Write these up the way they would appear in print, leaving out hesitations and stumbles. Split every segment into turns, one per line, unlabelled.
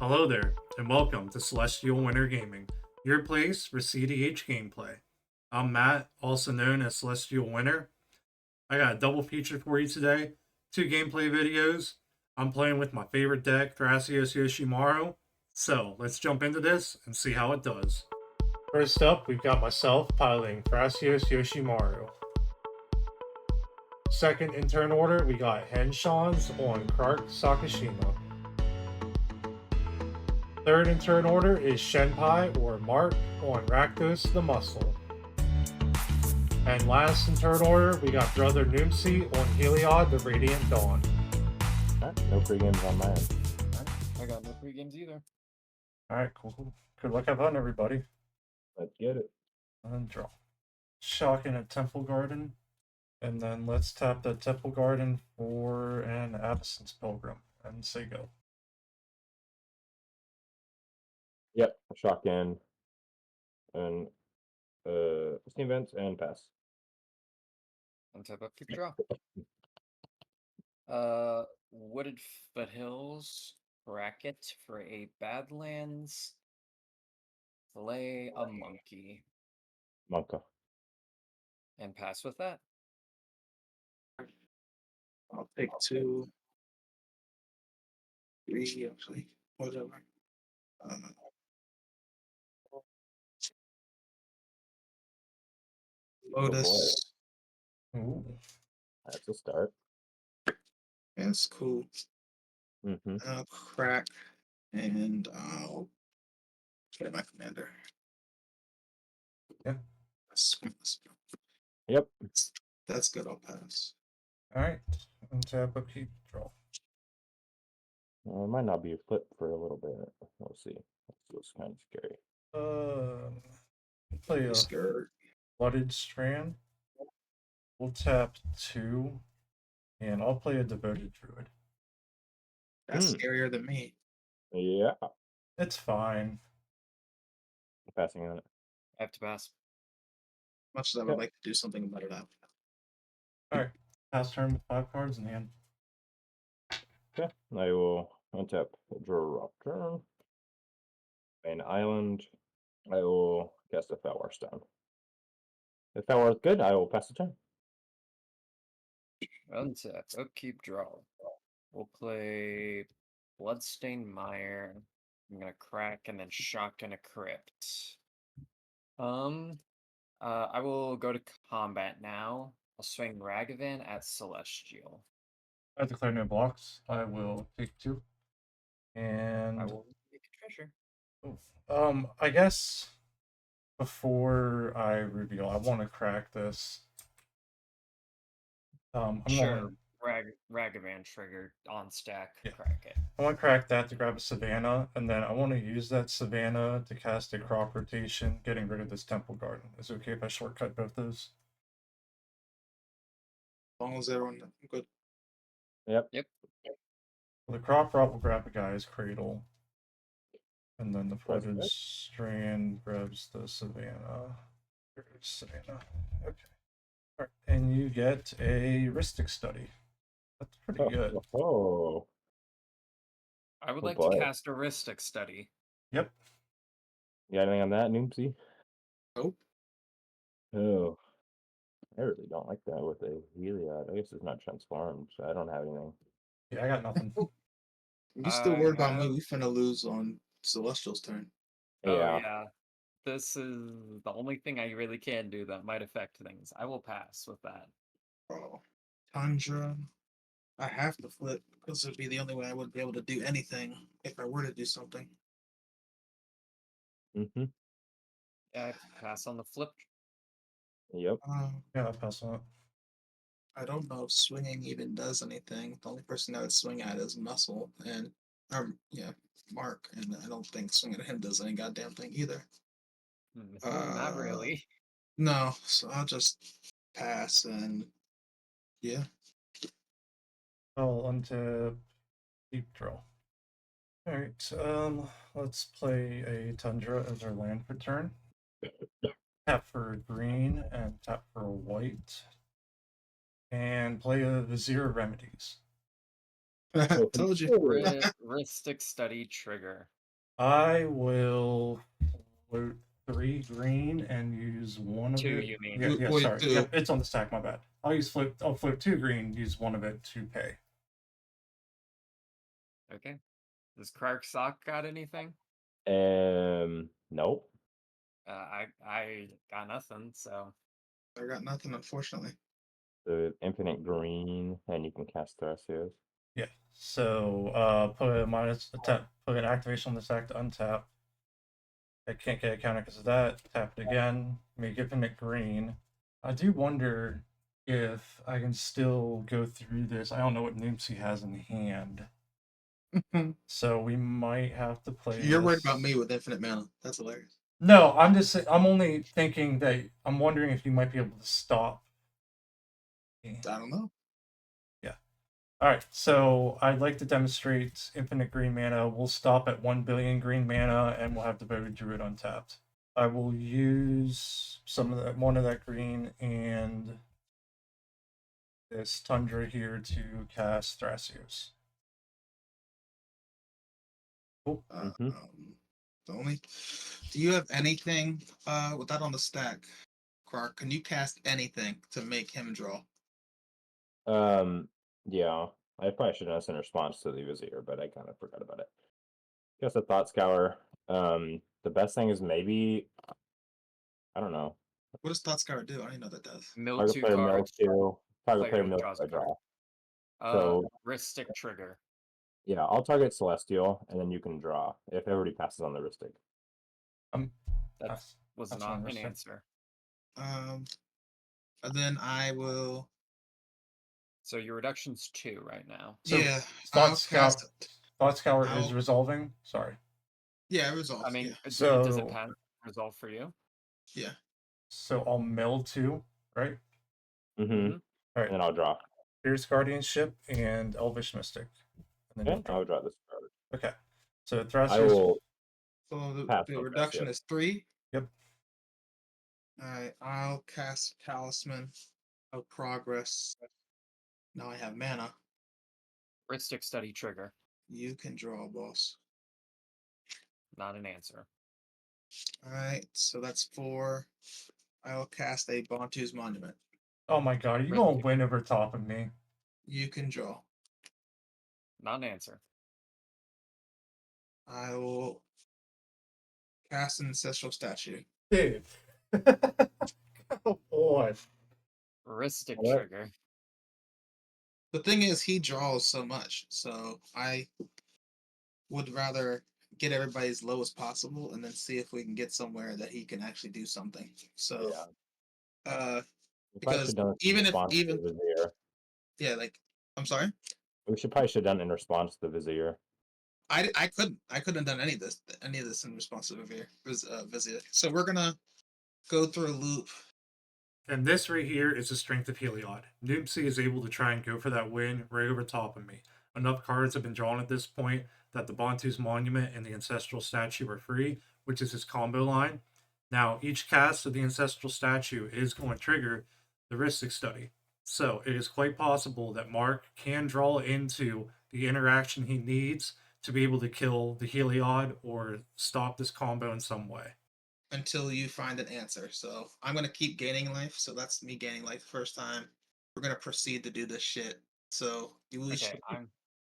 Hello there, and welcome to Celestial Winter Gaming, your place for CEDH gameplay. I'm Matt, also known as Celestial Winter. I got a double feature for you today, two gameplay videos. I'm playing with my favorite deck, Thrasios Yoshimaru. So let's jump into this and see how it does. First up, we've got myself piloting Thrasios Yoshimaru. Second in turn order, we got Henshans on Krark Sakashima. Third in turn order is Shenpai or Mark on Rakdos the Muscle. And last in turn order, we got Brother Noomsi on Heliod the Radiant Dawn.
No free games on my end.
I got no free games either.
Alright, cool. Good luck, have fun, everybody.
Let's get it.
And draw. Shocking a Temple Garden. And then let's tap the Temple Garden for an Absence Pilgrim. And say go.
Yep, shotgun. And steam vents and pass.
Untap up, keep draw. Wooded Foothills bracket for a Badlands. Play a monkey
Monka.
and pass with that.
I'll take 2, 3, actually, whatever. Lotus.
Ooh.
That's a start.
That's cool.
Mm-hmm.
I'll crack and I'll get my commander.
Yeah.
Yep.
That's good. I'll pass.
Alright. Untap a keep draw.
It might not be a flip for a little bit. We'll see. It's kind of scary.
Play a
Scared.
Flooded Strand. We'll tap 2, and I'll play a Devoted Druid.
That's scarier than me.
Yeah.
It's fine.
Passing on it.
I have to pass.
Much as I would like to do something about it.
Alright. Pass turn with 5 cards in hand.
Okay. I will untap, draw a rock turn. An island. I will cast a Fellwar Stone. If Fellwar is good, I will pass the turn.
Untap, upkeep, draw. We'll play Bloodstained Mire. I'm gonna crack and then shock and a crypt. I will go to combat now. I'll swing Ragavan at Celestial.
I declare no blocks. I will take 2. And
I will make a treasure.
I guess before I reveal, I want to crack this. I'm
Sure, Ragavan triggered on stack,
Yeah.
crack it.
I want to crack that to grab a Savannah, and then I want to use that Savannah to cast a crop rotation, getting rid of this Temple Garden. Is it okay if I shortcut both those?
As long as everyone good.
Yep.
Well, the crop route will grab a guy's Cradle, and then the Flooded Strand grabs the Savannah. There's Savannah. Okay. All right. And you get a Rhystic Study. That's pretty good.
Oh.
I would like to cast a Rhystic Study.
Yep.
You got anything on that, Noomsy?
Nope.
Oh. I really don't like that with a Heliod. I guess it's not transformed, so I don't have anything.
Yeah, I got nothing.
You still worried about me? We finna lose on Celestial's turn.
Oh, yeah. This is the only thing I really can do that might affect things. I will pass with that.
Oh, Tundra. I have to flip because it'd be the only way I would be able to do anything if I were to do something.
Mm-hmm.
Yeah, I have to pass on the flip.
Yep.
Yeah, I'll pass on it.
I don't know if swinging even does anything. The only person I would swing at is Muscle and, Mark, and I don't think swinging at him does any goddamn thing either.
Not really.
No, so I'll just pass and yeah.
I'll untap deep draw. Alright, let's play a Tundra as our land for turn. Tap for green and tap for white. And play a Vizier of Remedies.
Told you.
Ristic Study Trigger.
I will float 3 green and use one of
2,
it.
you mean?
Yeah,
Wait,
sorry.
2.
Yep, it's on the stack, my bad. I'll float 2 green, use one of it to pay.
Okay. Does Krark Sock got anything?
Nope.
I got nothing, so
I got nothing, unfortunately.
The infinite green, and you can cast Thrasios.
Yeah. So put an activation on the stack to untap. I can't get a counter because of that. Tap it again. Make infinite green. I do wonder if I can still go through this. I don't know what Noomsy has in hand. So we might have to play.
You're worried
this.
about me with infinite mana. That's hilarious.
No, I'm only thinking that I'm wondering if you might be able to stop.
I don't know.
All right, so I'd like to demonstrate infinite green mana. We'll stop at 1 billion green mana, and we'll have Devoted Druid untapped. I will use one of that green and this Tundra here to cast Thrasios. Cool.
The only. Do you have anything with that on the stack, Krark? Can you cast anything to make him draw?
Yeah. I probably should have done this in response to the Vizier, but I kind of forgot about it. Guess a Thought Scour. The best thing is maybe, I don't know.
What does Thought Scour do? I didn't know that does.
mill
Target
2
player mills
cards.
2. Target player
Player
mills
draws
a
a card.
draw. So
Ristic Trigger.
yeah, I'll target Celestial, and then you can draw if everybody passes on the Ristic.
That was
that's
not an
understood.
answer.
And then I will.
So your reduction's 2 right now.
So,
yeah,
Thought
I'll
Scour,
cast it.
Thought Scour is
I'll-
resolving. Sorry.
Yeah, it resolves.
I mean,
yeah.
does it
So-
resolve for you?
Yeah.
So I'll mill 2, right?
Mm-hmm.
Mhm.
All right.
And then I'll draw.
Fierce Guardianship and Elvish Mystic. And then
Okay, I'll draw this card.
Okay. So
I
Thrasios.
will
So
pass
the
on
reduction
Thrasios.
is 3.
Yep.
Alright, I'll cast Talisman of Progress. Now I have mana.
Ristic Study Trigger.
You can draw, boss.
Not an answer.
Alright, so that's 4. I'll cast a Bantu's Monument.
Oh my god, are you going to win over top of me?
You can draw.
Not an answer.
I will cast an Ancestral Statue.
Dude. Oh boy.
Ristic
What?
Trigger.
The thing is, he draws so much, so I would rather get everybody as low as possible and then see if we can get somewhere that he can actually do something. So,
Yeah. We probably
because
should have done this in
even if
response to the Vizier.
yeah, like I'm sorry,
We should probably should have done in response to the Vizier.
I couldn't have done any of this in response to Vizier. So we're gonna go through a loop.
And this right here is the strength of Heliod. Noomsy is able to try and go for that win right over top of me. Enough cards have been drawn at this point that the Bantu's Monument and the Ancestral Statue are free, which is his combo line. Now, each cast of the Ancestral Statue is going to trigger the Ristic Study. So it is quite possible that Mark can draw into the interaction he needs to be able to kill the Heliod or stop this combo in some way.
Until you find an answer. So I'm gonna keep gaining life. So that's me gaining life the first time. We're gonna proceed to do this shit. So you lose.
Okay,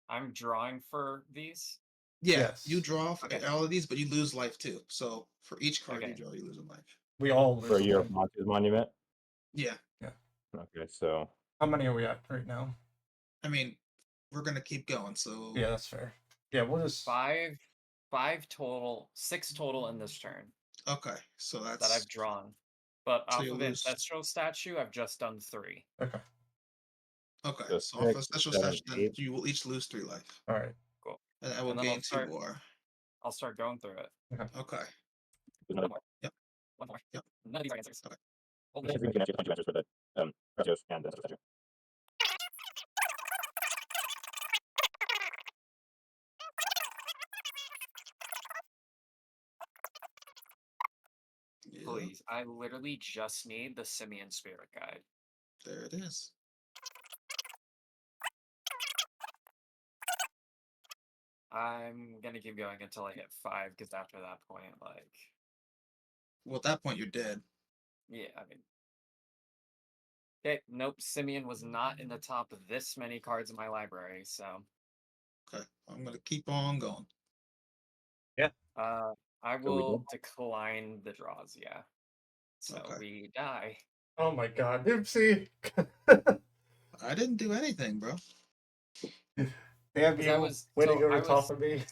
I'm drawing for these.
Yeah,
Yes.
you draw for
Okay.
all of these, but you lose life too. So for each card you
Okay.
draw, you lose a life.
We all
For a
lose
year
one.
of Monty's Monument.
Yeah,
Okay, so
How many are we at right now?
I mean, we're gonna keep going. So
Yeah, that's fair. Yeah, we'll just.
5 total, 6 total in this turn
okay, so
that
that's
I've drawn. But
So
off
you
of the
lose.
Ancestral Statue, I've just done 3.
Okay.
okay.
So
So off of
6,
special
7,
session, then
8.
you will each lose 3 life,
All right.
Cool.
and I will
And then
gain 2 more.
I'll start going through it.
Okay.
One more.
Yep.
One more.
Yep.
None of these are answers.
Okay.
Hold
I
it.
think we can actually answers for the Thrasios and the Statue.
Yeah,
Please. I literally just need the Simian Spirit Guide.
there it is.
I'm gonna keep going until I hit 5, because after that point, like,
Well, at that point, you're dead.
yeah, I mean. Okay, nope. Simeon was not in the top of this many cards in my library, so
Okay, I'm gonna keep on going.
I
So we
will
did?
decline the draws. Yeah, so
Okay.
we die.
Oh my god, oopsie.
I didn't do anything, bro.
Damn
Because I
you
was
winning
so
over
I
top
was
of me.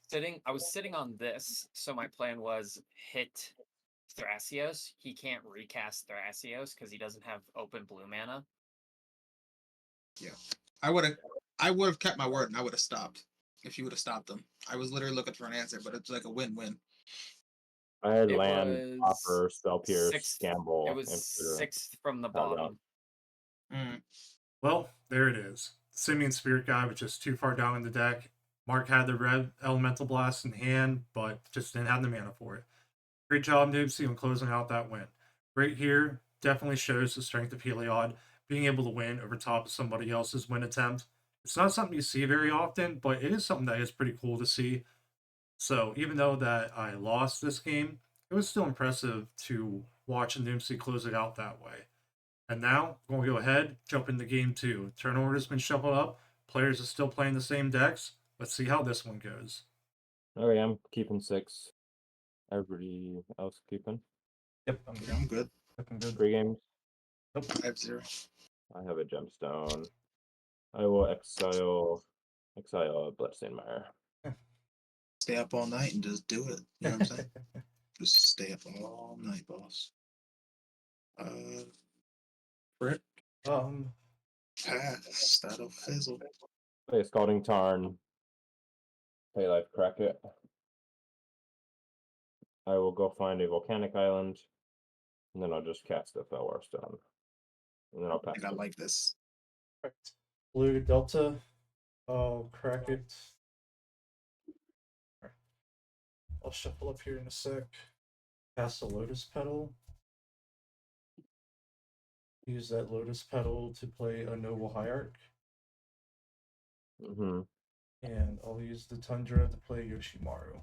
sitting. I was sitting on this, so my plan was hit Thrasios. He can't recast Thrasios because he doesn't have open blue mana.
I would have kept my word and I would have stopped if you would have stopped them. I was literally looking for an answer, but it's like a win-win.
I had
It
land,
was
offer, spell pierce,
sixth.
gamble,
It was
intruder.
6th from the
Found out.
bottom.
Mm.
Well, there it is. Simeon Spirit Guy was just too far down in the deck. Mark had the red Elemental Blast in hand, but just didn't have the mana for it. Great job, Noobsy, on closing out that win. Right here definitely shows the strength of Heliod, being able to win over top of somebody else's win attempt. It's not something you see very often, but it is something that is pretty cool to see. So even though that I lost this game, it was still impressive to watch Noobsy close it out that way. And now, we're going to go ahead, jump into game 2. Turn order's been shuffled up. Players are still playing the same decks. Let's see how this one goes.
Okay, I'm keeping 6. Everybody else keeping?
Yep,
Yeah, I'm good.
I'm good.
3 games.
Nope.
I have 0.
I have a gemstone. I will exile a Bloodstained Mire.
Stay up all night and just do it. You know what I'm saying? Just stay up all night, boss. Crit, pass. That'll fizzle.
Play a Scalding Tarn. Play Life Crack it. I will go find a volcanic island. And then I'll just cast a Felwar Stone. And then I'll
I
pass
think I
it.
like this.
Blue Delta. I'll crack it. I'll shuffle up here in a sec. Cast a Lotus Petal. Use that Lotus Petal to play a Noble Hierarch.
Mm-hmm.
And I'll use the Tundra to play Yoshimaru.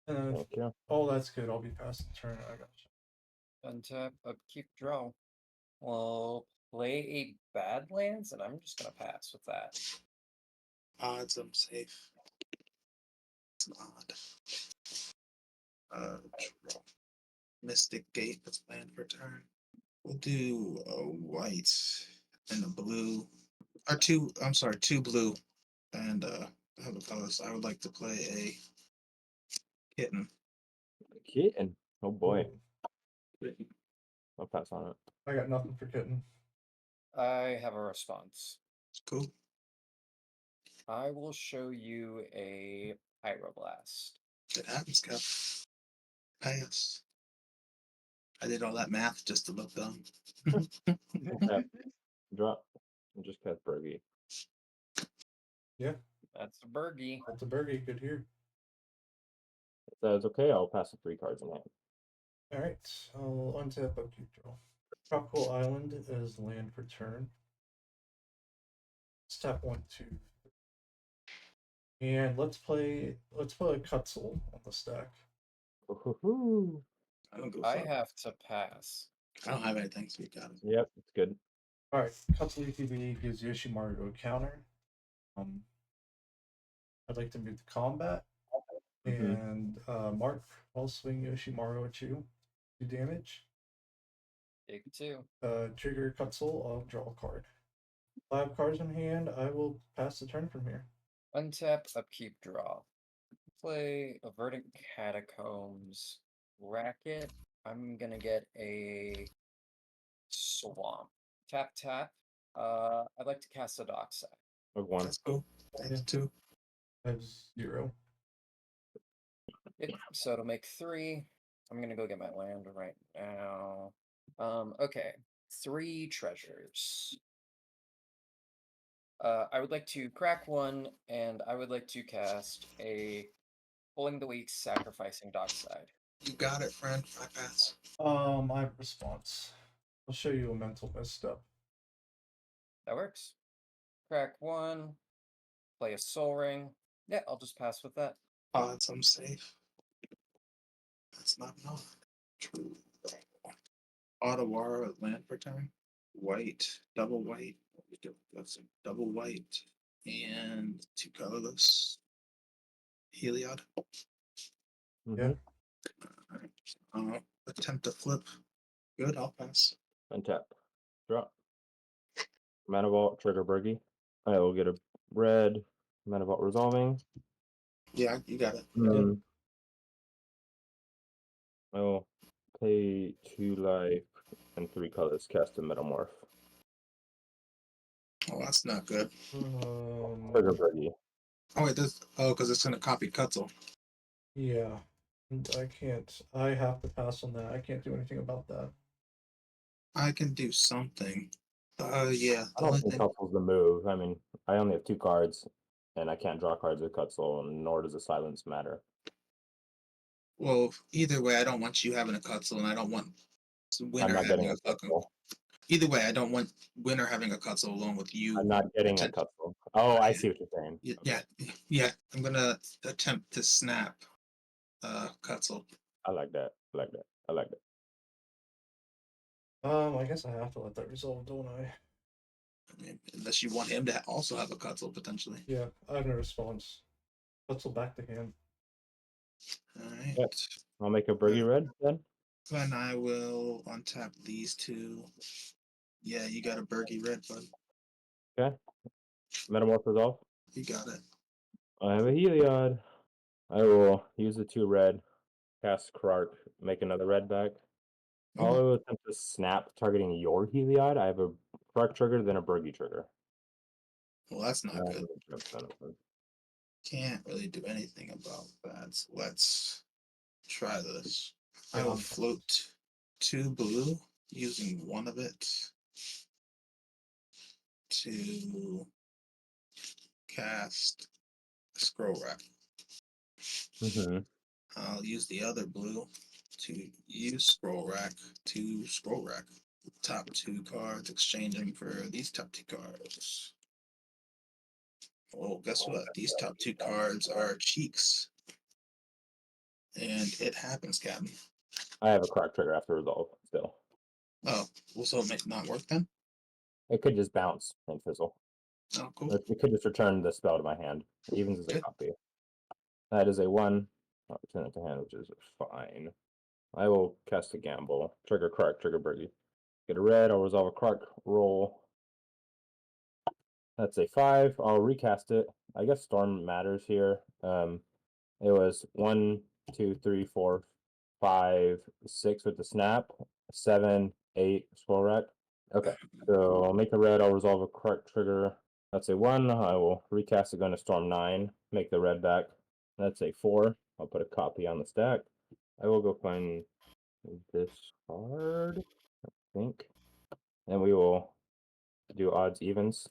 And
Thank you.
all that's good. I'll be passing turn. I got you.
Untap, upkeep, draw. We'll play a Badlands, and I'm just gonna pass with that.
Odds, I'm safe. It's an odd. Draw. Mystic Gate. Let's plan for turn. We'll do a white and a blue. Or two. I'm sorry, 2 blue. And how about this? I would like to play a kitten.
Kitten. Oh boy. I'll pass on it.
I got nothing for Kitten.
I have a response.
It's cool.
I will show you a Pyroblast.
It happens, Kev. Pass. I did all that math just to look dumb.
Tap. Drop. And just cast Bergie.
Yeah,
That's a Bergie.
that's a birdie. Good here.
If that is okay, I'll pass the 3 cards in hand.
Alright, I'll untap upkeep draw. Tropical Island is land for turn. Let's tap 1, 2. And let's play a Cutzel on the stack.
Ooh.
I don't go.
I have to pass.
I don't have anything, so you got it.
Yep, it's good.
Alright, Cutzel ETB gives Yoshimaru to a counter. I'd like to move to combat. And Mark, I'll swing Yoshimaru at you. 2 damage.
Take 2.
Trigger Cutzel, I'll draw a card. 5 cards in hand, I will pass the turn from here.
Untap, upkeep, draw. Play a Verdant Catacombs. Racket. I'm gonna get a Swamp. Tap, tap. I'd like to cast a Dockside.
Of 1.
That's cool. That's 2.
I have 0.
So it'll make 3. I'm gonna go get my land right now. Okay. 3 treasures. I would like to crack 1, and I would like to cast a Pulling the Weak, Sacrificing Dockside.
You got it, friend. I pass.
I have a response. I'll show you a mental misstep.
That works. Crack 1. Play a Soul Ring. Yeah, I'll just pass with that.
Odds I'm safe. That's not enough. True. Ottawara land per turn. White, double white. That's a double white and 2 colorless. Heliod.
Mm-hmm.
Alright. Attempt to flip. Good, I'll pass.
Untap. Drop. Mana Vault, trigger Bergie. I will get a red. Mana Vault resolving.
Yeah, you got it.
Mm. I will pay 2 life and 3 colors, cast a Metamorph.
Oh, that's not good.
Trigger Bergie.
Oh wait, this because it's gonna copy Cutzel.
Yeah. And I can't. I have to pass on that. I can't do anything about that.
I can do something. Yeah.
I
The
don't
only
think
thing.
Cutzel's the move. I mean, I only have 2 cards, and I can't draw cards with Cutzel, nor does the silence matter.
Well, either way, I don't want you having a Cutzel, and I don't want
I'm
Winner
not
having
getting a
fucking.
Cutzel.
Either way, I don't want Winner having a Cutzel along with you.
I'm not getting a
Attempt-
Cutzel. Oh, I
Yeah.
see what you're saying.
Yeah, yeah. I'm gonna attempt to snap Cutzel.
I like that. I like that. I like that.
I guess I have to let that resolve, don't I?
I mean, unless you want him to also have a Cutzel potentially.
Yeah, I have no response. Let's go back to him.
All right.
Yep. I'll make a Bergie red then.
And I will untap these 2. Yeah, you got a Bergie red, bud.
Okay. Metamorph resolve.
You got it.
I have a Heliod. I will use the 2 red, cast Krark, make another red back. I'll
Mhm.
attempt to snap targeting your Heliod. I have a Krark trigger, then a Bergie trigger.
Well, that's not good.
Good.
Can't really do anything about that. So let's try this.
Yeah,
I will
I'm-
float 2 blue using 1 of it to cast Scroll Rack.
Mm-hmm.
I'll use the other blue to use Scroll Rack to Scroll Rack. Top 2 cards, exchanging for these top 2 cards. Oh, guess what? These top 2 cards are Cheeks. And it happens, Captain.
I have a Krark trigger after resolve still.
Oh, well, so it may not work then?
It could just bounce and fizzle.
Oh, cool.
It could just return the spell to my hand. Evens is a
Good.
copy. That is a 1. I'll return it to hand, which is fine. I will cast a gamble. Trigger Krark, trigger Bergie. Get a red, I'll resolve a Krark roll. That's a 5. I'll recast it. I guess Storm matters here. It was 1, 2, 3, 4, 5, 6 with the snap, 7, 8 scroll rack. Okay, so I'll make a red. I'll resolve a Krark trigger. That's a 1. I will recast it going to Storm 9. Make the red back. That's a 4. I'll put a copy on the stack. I will go find this card, I think. And we will do odds, evens,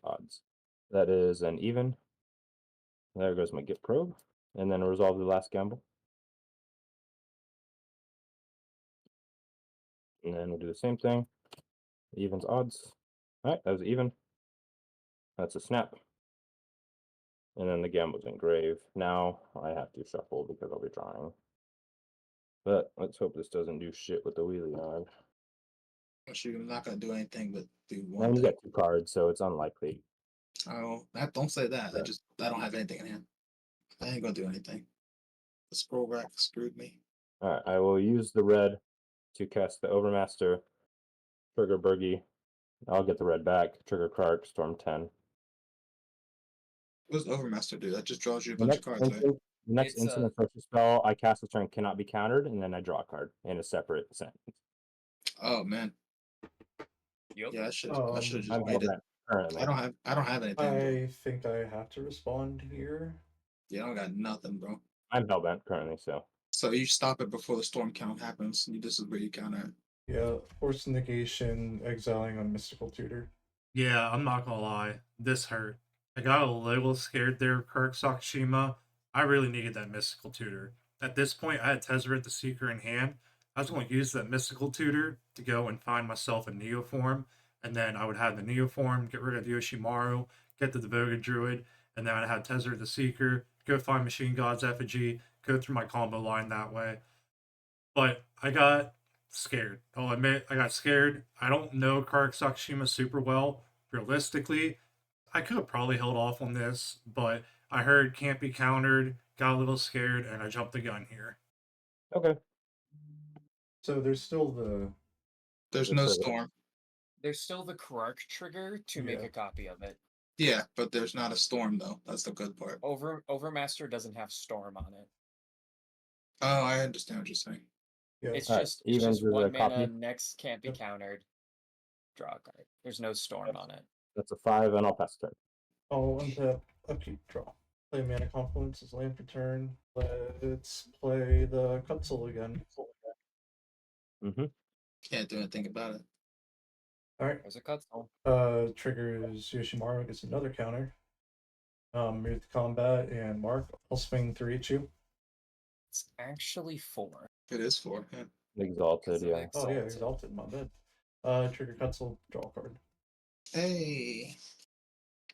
odds. That is an even. There goes my Git probe. And then resolve the last gamble. And then we'll do the same thing. Evens, odds. All right, that was even. That's a snap. And then the gamble's engrave. Now I have to shuffle because I'll be drawing. But let's hope this doesn't do shit with the wheelie on.
Actually, I'm not gonna do anything but do
And
one
you
thing.
got 2 cards, so it's unlikely.
Oh, that don't say that.
Yeah.
I don't have anything in hand. I ain't gonna do anything. The scroll rack screwed me.
All right, I will use the red to cast the Overmaster, trigger Bergie. I'll get the red back, trigger Krark, Storm 10.
What does Overmaster do? That just draws you a
The
bunch of
next
cards, right?
instant, the next
It's
instant
a-
of social spell I cast this turn cannot be countered, and then I draw a card in a separate sentence.
Oh man.
Yup.
Yeah, I should
Um,
have just
I'm
made it.
that currently.
I don't have anything, bro.
I think I have to respond here.
Yeah, I don't got nothing, bro.
I'm hellbent currently, so
So you stop it before the storm count happens. This is where you counter it.
Yeah, force negation, exiling on mystical tutor. Yeah, I'm not gonna lie. This hurt. I got a little scared there, Kirk Sakashima. I really needed that mystical tutor. At this point, I had Tezzeret the Seeker in hand. I was going to use that mystical tutor to go and find myself a Neoform, and then I would have the Neoform, get rid of Yoshimaru, get the Devoted Druid, and then I had Tezzeret the Seeker, go find Machine God's Effigy, go through my combo line that way. But I got scared. I'll admit, I got scared. I don't know Krark Sakashima super well. Realistically, I could have probably held off on this, but I heard can't be countered, got a little scared, and I jumped the gun here.
Okay.
So there's still the
There's
Just
no
so that-
storm.
There's still the Krark trigger to make
Yeah.
a copy of it.
Yeah, but there's not a storm though. That's the good part.
Overmaster doesn't have storm on it.
Oh, I understand what you're saying.
It's
Alright,
just it's
evens
just
is a
one mana,
copy.
next can't be
Yep.
countered. Draw a card. There's no storm on it.
That's a 5, and I'll pass the turn.
I'll untap, upkeep, draw. Play Mana Confluence as land for turn. Let's play the Cutzel again.
Mm-hmm.
Can't do anything about it.
Alright.
There's a Cutzel.
Triggers Yoshimaru, gets another counter. Move to combat and mark. I'll swing 3 at you.
It's actually 4.
It is 4. Yeah.
Exalted,
Because of
yeah.
Oh yeah,
Exalted.
exalted, my bad. Trigger Cutzel, draw a card.
Hey.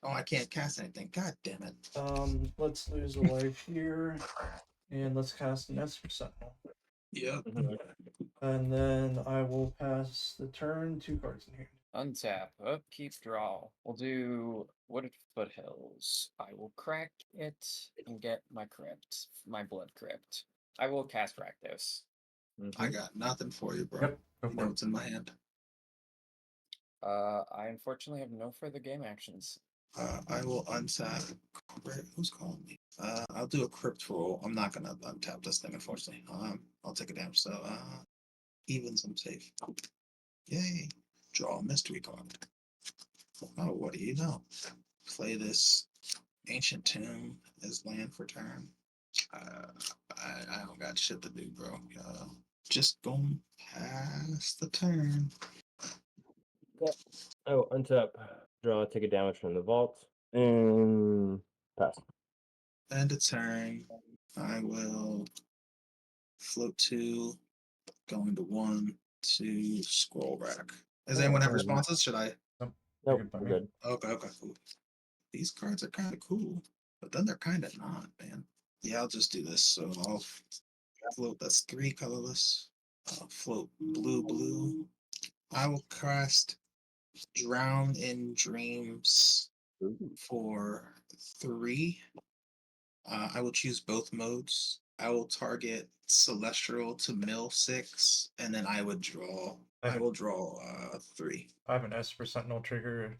Oh, I can't cast anything. God damn it.
Let's lose a life here. And let's cast an Esper Sentinel.
Yep.
And then I will pass the turn, 2 cards in hand.
Untap, upkeep, draw. We'll do Wooded Foothills. I will crack it and get my crypt, my blood crypt. I will cast Rakdos.
I got nothing for you, bro.
Yep, go
You
for
know
it.
what's in my hand.
I unfortunately have no further game actions.
I will untap. Who's calling me? I'll do a crypt roll. I'm not gonna untap this thing, unfortunately. I'll take a damage. So, evens, I'm safe. Yay! Draw a mystery card. Oh, what do you know? Play this ancient tomb as land for turn. I don't got shit to do, bro. Just going past the turn.
Oh, untap, draw, take a damage from the vault, and pass.
End a turn. I will float 2, go into 1, 2, scroll rack. Does
Oh,
anyone have
oh,
responses? Should I?
Nope,
Nope,
good by
we're
me.
good.
Okay, cool. These cards are kind of cool, but then they're kind of not, man. Yeah, I'll just do this. So I'll float. That's 3 colorless. Float blue. I will cast Drown in Dreams
Ooh.
for 3. I will choose both modes. I will target Celestial to mill 6, and then I would draw. I will draw 3.
I have an Esper Sentinel trigger.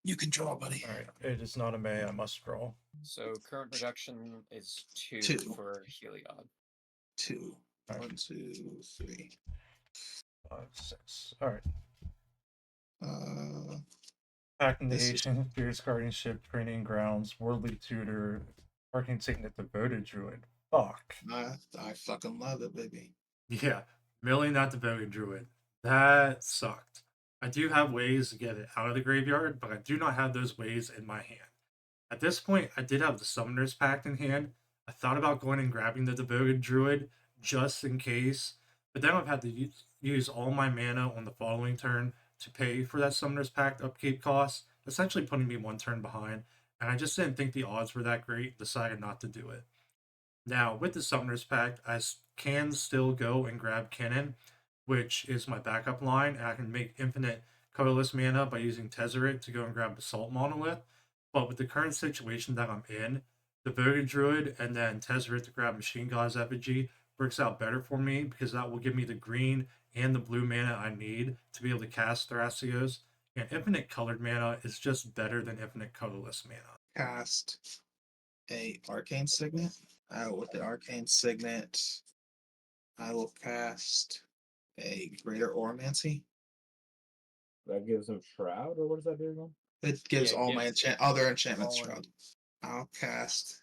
You can draw, buddy.
Alright, it is not a May, I must draw.
So current reduction is 2
2.
for Heliod.
2.
Alright.
1, 2, 3.
5, 6. Alright.
Uh,
Packing the
This is-
Ancient Fierce Guardianship, Training Grounds, Worldly Tutor, Arcane Signet, Devoted Druid. Fuck.
I fucking love it, baby.
Yeah, milling that Devoted Druid. That sucked. I do have ways to get it out of the graveyard, but I do not have those ways in my hand. At this point, I did have the Summoner's Pact in hand. I thought about going and grabbing the Devoted Druid just in case, but then I've had to use all my mana on the following turn to pay for that Summoner's Pact upkeep cost, essentially putting me 1 turn behind, and I just didn't think the odds were that great, decided not to do it. Now, with the Summoner's Pact, I can still go and grab Cannon, which is my backup line, and I can make infinite colorless mana by using Tezzeret to go and grab Basalt Monolith. But with the current situation that I'm in, the Devoted Druid and then Tezzeret to grab Machine God's Effigy works out better for me because that will give me the green and the blue mana I need to be able to cast Thrasios. And infinite colored mana is just better than infinite colorless mana.
Cast a Arcane Signet. With the Arcane Signet, I will cast a Greater Oromancy.
That gives him Shroud, or what does that do again?
It gives
Yeah, it
all my
gives
other enchantments
all
shroud. I'll cast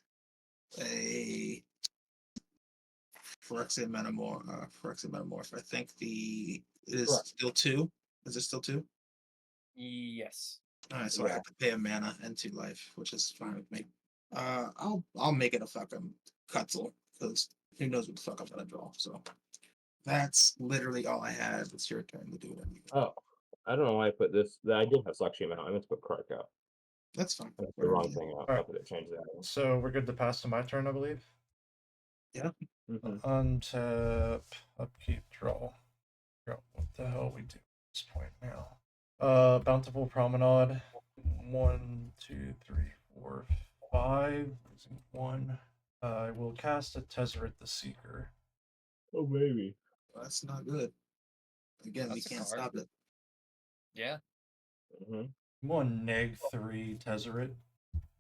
a Phyrexian Metamorph. I think it is
Correct.
still 2. Is it still 2?
Yes.
Alright, so I
Yeah.
have to pay a mana and 2 life, which is fine with me. I'll make it a fucking Cutzel, because who knows what the fuck I'm gonna draw. So that's literally all I had. It's your turn to do it.
Oh, I don't know why I put this. I did have Sakashima. I meant to put Krark out.
That's fine.
That's the
Whatever
wrong
you-
thing. I'll
Alright.
have to change that.
So we're good to pass to my turn, I believe.
Mhm.
Untap, upkeep, draw. Figure out what the hell we do at this point now. Bountiful Promenade. 1, 2, 3, 4, 5. Losing 1. I will cast a Tezzeret the Seeker.
Oh, maybe.
That's not good. Again, we
That's a
can't
card.
stop it.
Yeah.
Mm-hmm.
I'm going -3 Tezzeret.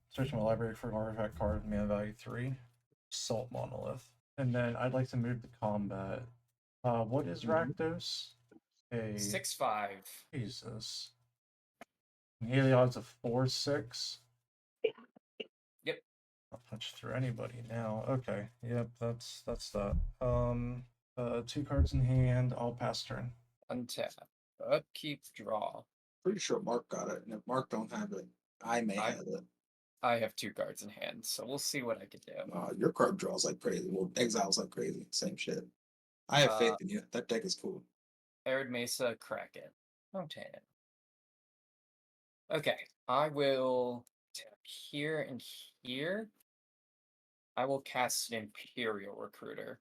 Search my library for an artifact card with mana value 3. Salt Monolith. And then I'd like to move to combat. What is
Mhm.
Rakdos? A
6/5.
Jesus. And Heliod's a 4/6.
Yep.
I'll punch through anybody now. Okay. Yep, that's that. 2 cards in hand. I'll pass turn.
Untap. Upkeep, draw.
Pretty sure Mark got it, and if Mark don't have it, I may
I-
have it.
I have 2 cards in hand, so we'll see what I can do.
Your card draws like crazy. Well, exiles like crazy. Same shit. I have faith in you. That deck is cool.
Arid Mesa, crack it. Mountain. Okay, I will tap here and here. I will cast an Imperial Recruiter.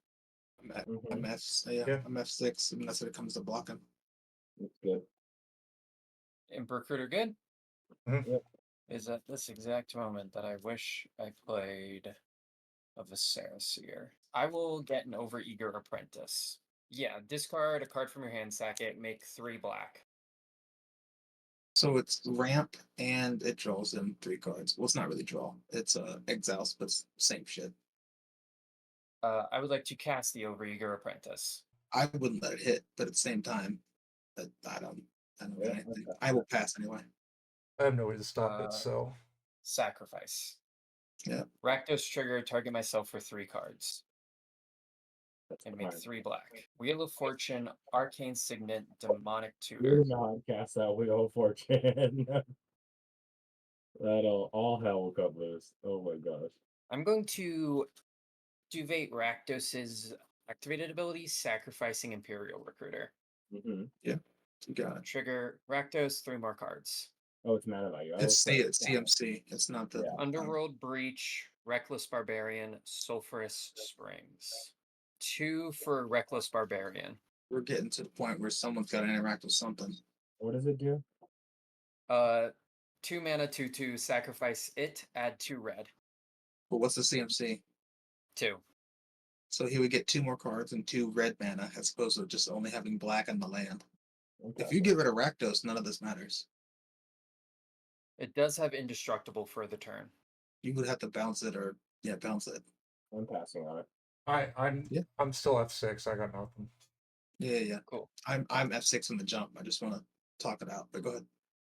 I'm F6 unless it comes to blocking.
That's good.
Recruiter good?
Mhm.
Yep.
Is at this exact moment that I wish I played a Viserys here. I will get an Overeager Apprentice. Yeah, discard a card from your hand, sack it, make 3 black.
So it's ramp and it draws in 3 cards. Well, it's not really draw. It's exiles, but it's same shit.
I would like to cast the Overeager Apprentice.
I wouldn't let it hit, but at the same time, I don't
Yeah,
think.
okay.
I will pass anyway.
I have no way to stop it, so.
Sacrifice.
Yeah.
Rakdos trigger, target myself for 3 cards.
That's
And make
fine.
3 black. Wheel of Fortune, Arcane Signet, Demonic
Do
Tutor.
not cast that Wheel of Fortune. That'll all hell will come loose. Oh my gosh.
I'm going to activate Rakdos's activated ability, sacrificing Imperial Recruiter.
Mm-hmm.
You got it.
Trigger Rakdos, 3 more cards.
Oh, it's mana value.
It's CMC. It's not the
Yeah.
Underworld Breach, Reckless Barbarian, Sulphurous Springs. 2 for Reckless Barbarian.
We're getting to the point where someone's got to interact with something.
What does it do?
2 mana, 2/2, sacrifice it, add 2 red.
But what's the CMC?
2.
So he would get 2 more cards and 2 red mana, as opposed to just only having black on the land.
Okay.
If you get rid of Rakdos, none of this matters.
It does have indestructible for the turn.
You would have to bounce it or bounce it.
I'm passing on it.
I'm still F6. I got nothing.
Yeah.
Cool.
I'm F6 in the jump. I just want to talk it out. But go ahead.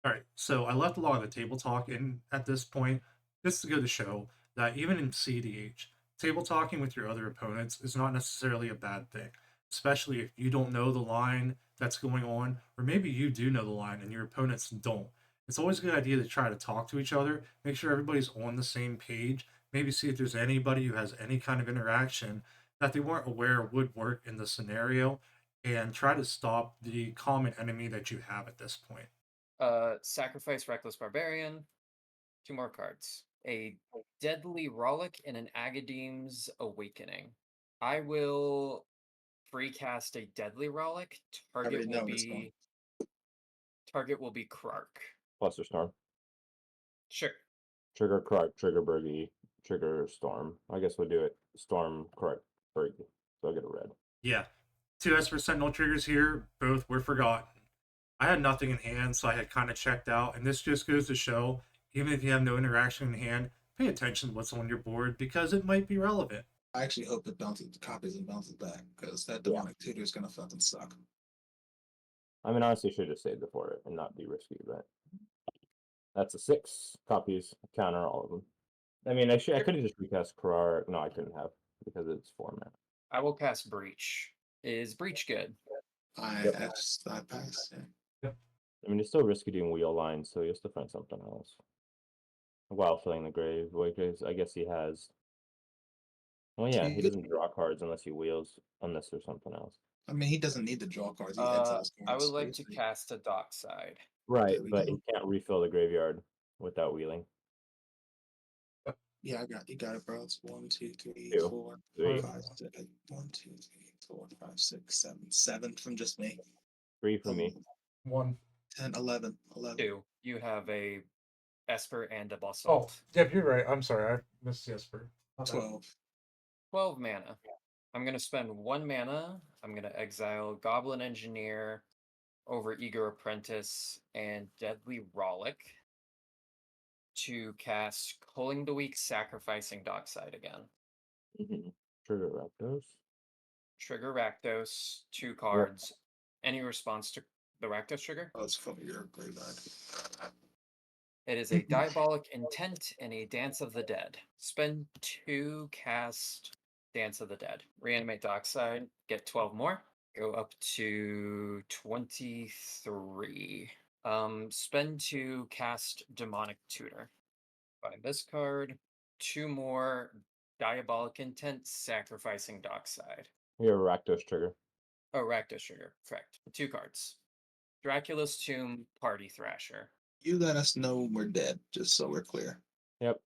All right, so I left a lot of the table talk in at this point, just to go to show that even in CEDH, table talking with your other opponents is not necessarily a bad thing, especially if you don't know the line that's going on, or maybe you do know the line and your opponents don't. It's always a good idea to try to talk to each other, make sure everybody's on the same page, maybe see if there's anybody who has any kind of interaction that they weren't aware would work in the scenario, and try to stop the common enemy that you have at this point.
Sacrifice Reckless Barbarian. 2 more cards. A Deadly Rollick and an Agadeem's Awakening. I will free cast a Deadly Rollick.
already know this one.
Target will be Krark.
Cluster Storm.
Sure.
Trigger Krark, trigger Bergie, trigger Storm. I guess we'll do it. Storm, Krark, Bergie. So I'll get a red.
Yeah. 2 Esper Sentinel triggers here, both were forgotten. I had nothing in hand, so I had kind of checked out, and this just goes to show, even if you have no interaction in hand, pay attention to what's on your board, because it might be relevant.
I actually hope it bounces copies and bounces back, because that demonic tutor is gonna fucking suck.
I mean, honestly, should have saved it for it and not be risky, but that's a 6 copies. Counter all of them. I mean, I could have just recast Krark. No, I couldn't have because it's 4 mana.
I will cast Breach. Is Breach good?
I
Yep.
pass. Yeah.
I mean, it's still risky doing wheel lines, so he has to find something else. While filling the grave, because I guess he has. Well, yeah, he doesn't draw cards unless he wheels, unless there's something else.
I mean, he doesn't need to draw cards. He exiles cards.
I would like to
basically.
cast a Dockside.
Right,
There we
but
go.
he can't refill the graveyard. without wheeling.
Yeah, you got it, bro. It's 1, 2, 3,
Two,
4,
three.
5, 6. 1, 2, 3, 4, 5, 6, 7. 7 from just me.
3 for me.
1.
10, 11. 11.
2. You have a Esper and a
Oh,
Basalt.
yeah, you're right. I'm sorry. I missed Jesper. My bad.
12.
12 mana. I'm going to spend 1 mana. I'm going to exile Goblin Engineer, over Eager Apprentice, and Deadly Rollick to cast Culling the Weak, Sacrificing Dockside again.
Mm-hmm. Trigger Rakdos.
Trigger Rakdos, 2 cards. Any response to the Rakdos trigger?
Oh, it's from your graveyard.
It is a Diabolic Intent and a Dance of the Dead. Spend 2, cast Dance of the Dead. Reanimate Dockside, get 12 more. Go up to 23. Spend 2, cast Demonic Tutor. Buy this card. 2 more, Diabolic Intent, Sacrificing Dockside.
Your Rakdos trigger.
Oh, Rakdos trigger, correct. 2 cards. Dracula's Tomb, Party Thrasher.
You let us know when we're dead, just so we're clear.
Yep,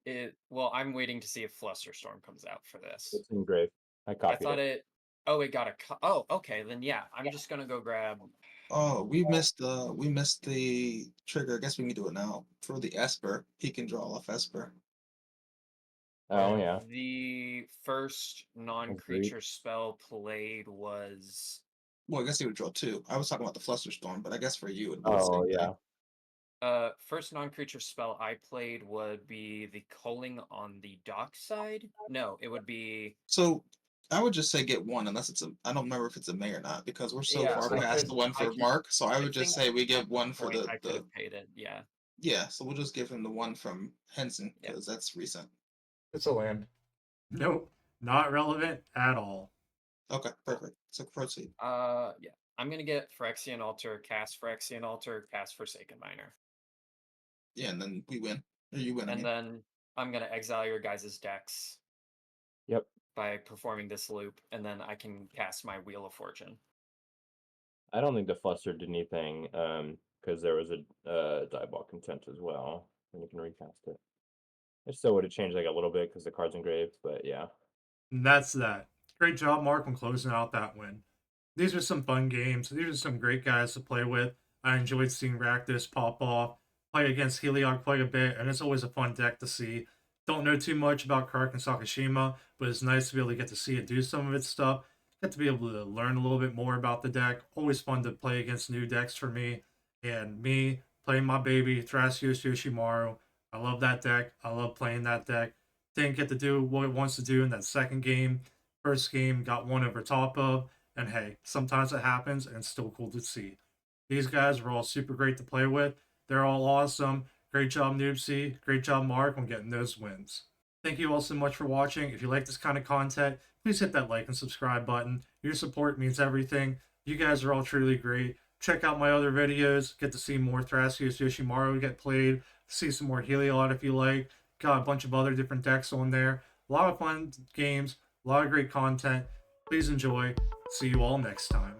Well, I'm waiting to see if Flusterstorm comes out for this.
it's engraved. I
I
copied
thought
it.
it. Oh, it got a. Oh, okay. Then yeah, I'm just gonna go grab.
Oh, we missed the trigger. I guess we can do it now. For the Esper, he can draw off Esper.
Oh yeah.
The first non-creature spell played was.
Well, I guess he would draw 2. I was talking about the Flusterstorm, but I guess for you it'd be the
Oh
same
yeah.
thing.
First non-creature spell I played would be the Culling on the Dockside. No, it would be.
So I would just say get 1, unless it's a. I don't remember if it's a May or not because we're so
Yeah,
far
I
past
could-
the one
I
for
can-
Mark. So I
I
would just
think
say we give
at
1 for
point
the
I could have paid it. Yeah.
yeah. So we'll just give him the 1 from Henson
Yeah.
because that's recent.
It's a land. Nope. Not relevant at all.
Okay, perfect. So proceed.
Yeah. I'm gonna get Phyrexian Altar, cast Phyrexian Altar, cast Forsaken Miner.
Yeah, and then we win. Or you win. I
And
mean.
then I'm gonna exile your guys' decks
Yep.
by performing this loop, and then I can cast my Wheel of Fortune.
I don't think the Fluster did anything, because there was a Diabolic Intent as well, and you can recast it. It still would have changed like a little bit because the card's engraved, but yeah.
And that's that. Great job, Mark, on closing out that win. These are some fun games. These are some great guys to play with. I enjoyed seeing Rakdos pop off, play against Heliod quite a bit, and it's always a fun deck to see. Don't know too much about Krark and Sakashima, but it's nice to be able to get to see it do some of its stuff. Get to be able to learn a little bit more about the deck. Always fun to play against new decks for me. And me playing my baby, Thrasios Yoshimaru. I love that deck. I love playing that deck. Didn't get to do what it wants to do in that second game. First game got one over top of. And hey, sometimes it happens and it's still cool to see. These guys were all super great to play with. They're all awesome. Great job, Noobsy. Great job, Mark, on getting those wins. Thank you all so much for watching. If you like this kind of content, please hit that like and subscribe button. Your support means everything. You guys are all truly great. Check out my other videos. Get to see more Thrasios Yoshimaru get played. See some more Heliod if you like. Got a bunch of other different decks on there. A lot of fun games. A lot of great content. Please enjoy. See you all next time.